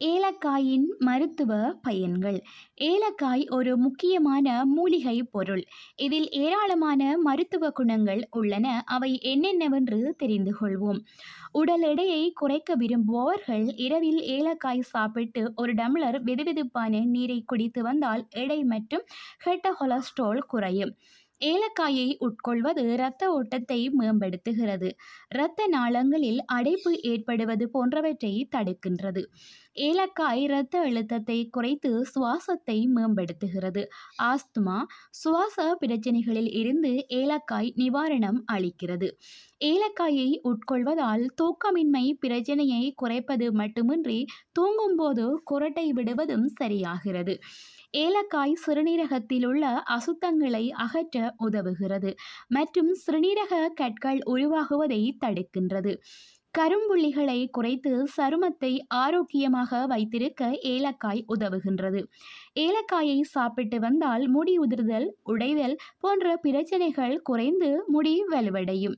ஏலக்காயின் மருத்துவ பயன்கள். ஏலக்காய் ஒரு முக்கியமான மூலிகை பொருள். இதில் ஏராளமான மருத்துவ குணங்கள் உள்ளன. அவை என்னென்னவென்று தெரிந்து கொள்வோம். உடல் எடையை குறைக்க விரும்புபவர்கள் இரவில் ஏலக்காய் சாப்பிட்டு ஒரு டம்ளர் வெதுவெதுப்பான நீரை குடித்து வந்தால் எடை மற்றும் கெட்ட கொலஸ்ட்ரால் குறையும். ஏலக்காயை உட்கொள்வது இரத்த ஓட்டத்தை மேம்படுத்துகிறது. இரத்த நாளங்களில் அடைப்பு ஏற்படுவது போன்றவற்றை தடுக்கின்றது. ஏலக்காய் இரத்த அழுத்தத்தை குறைத்து சுவாசத்தை மேம்படுத்துகிறது. ஆஸ்துமா, சுவாச பிரச்சனைகளில் இருந்து ஏலக்காய் நிவாரணம் அளிக்கிறது. ஏலக்காயை உட்கொள்வதால் தூக்கமின்மை பிரச்சனையை குறைப்பது மட்டுமின்றி தூங்கும்போது குரட்டை விடுவதும் சரியாகிறது. ஏலக்காய் சிறுநீரகத்தில் உள்ள அசுத்தங்களை அகற்ற உதவுகிறது மற்றும் சிறுநீரக கற்கள் உருவாகுவதை தடுக்கின்றது. கரும்புள்ளிகளை குறைத்து சருமத்தை ஆரோக்கியமாக வைத்திருக்க ஏலக்காய் உதவுகின்றது. ஏலக்காயை சாப்பிட்டு வந்தால் முடி உதிர்தல், உடைதல் போன்ற பிரச்சனைகள் குறைந்து முடி வலுவடையும்.